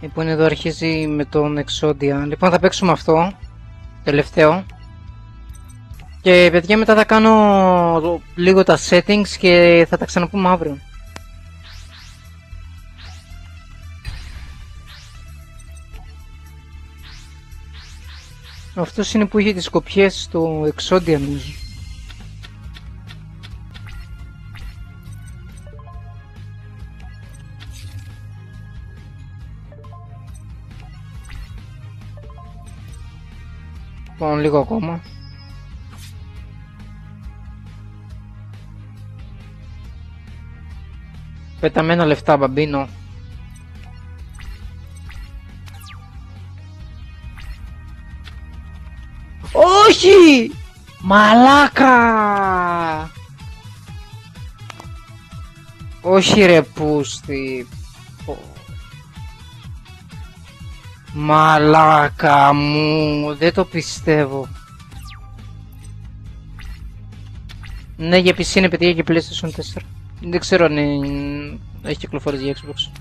Λοιπόν, εδώ αρχίζει με τον Exodia. Λοιπόν, θα παίξουμε αυτό. Τελευταίο. Και παιδιά, μετά θα κάνω λίγο τα settings και θα τα ξαναπούμε αύριο. Αυτός είναι που είχε τις κοπιές στο Exodia, νομίζω. Λοιπόν, λίγο ακόμα. Πεταμένα λεφτά, μπαμπίνο. Όχι! Μαλάκα! Όχι ρε πούστη. Μαλάκα μου, δεν το πιστεύω. Ναι, για PC είναι παιδιά και PlayStation 4. Δεν ξέρω αν έχει κυκλοφορήσει για Xbox.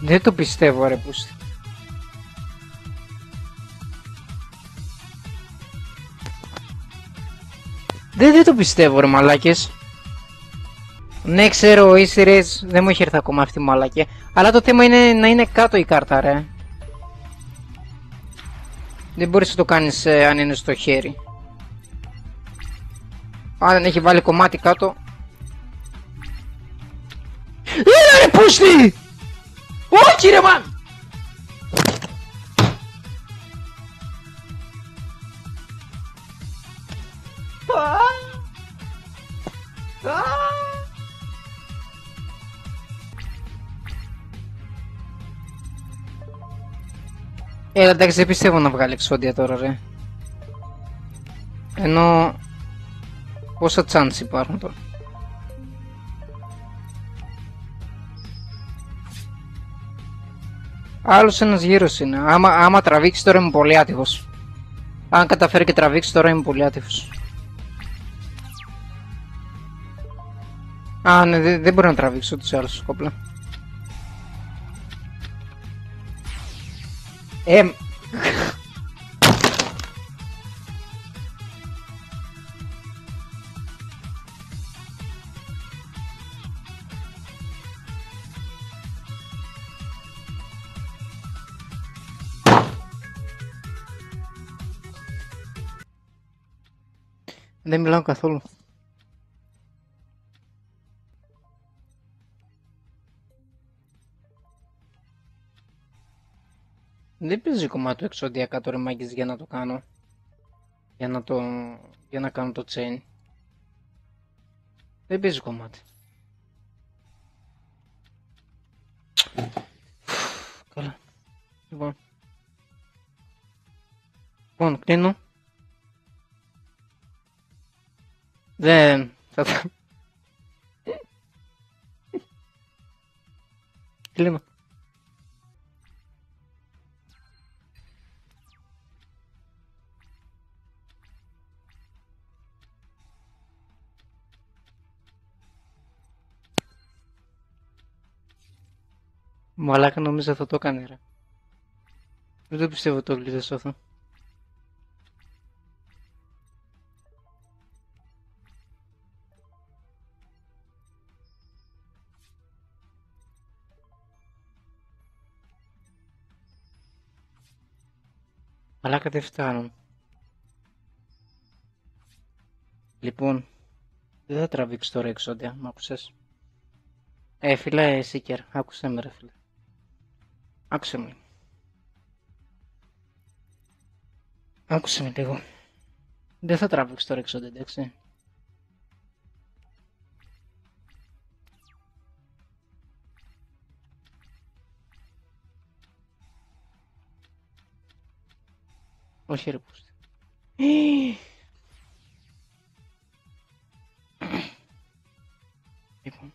Δεν το πιστεύω ρε πούστη. Δεν το πιστεύω ρε μαλάκες. Ναι ξέρω, ο Easter δεν μου έχει έρθει ακόμα αυτή η μαλάκια. Αλλά το θέμα είναι να είναι κάτω η κάρτα ρε. Δεν μπορείς να το κάνεις αν είναι στο χέρι. Αν έχει βάλει κομμάτι κάτω. Έλα ρε πούστη! Όχι ρε μαν! Εντάξει, δεν πιστεύω να βγάλει Exodia τώρα ρε. Ενώ πόσα chance υπάρχουν τώρα. Άλλος ένας γύρος είναι. Άμα τραβήξει τώρα είμαι πολύ άτυχος. Αν καταφέρει και τραβήξει τώρα είμαι πολύ άτυχος. Α, ναι, δεν μπορεί να τραβήξει ούτως ή άλλως κόπλα. Δεν μιλάω καθόλου. Δεν παίζει κομμάτι του Exodia κάτω ρε μάγκες για να το κάνω. Για να κάνω το chain. Δεν παίζει κομμάτι. Καλά. Λοιπόν, κλείνω. Δεν θα κλείνω. Μαλάκα νόμιζα θα το έκανε ρε. Δεν το πιστεύω το κλείδες αυτό. Μαλάκα δεν φτάνουν. Λοιπόν, δεν θα τραβήξει τώρα Exodia, μ' άκουσες. Φίλε, Seeker, άκουσέ με ρε φίλε. Άκουσε με. Άκουσε με λίγο. Δεν θα τραβήξει τώρα Exodia, εντάξει. Όχι ρε πούστη. Λοιπόν.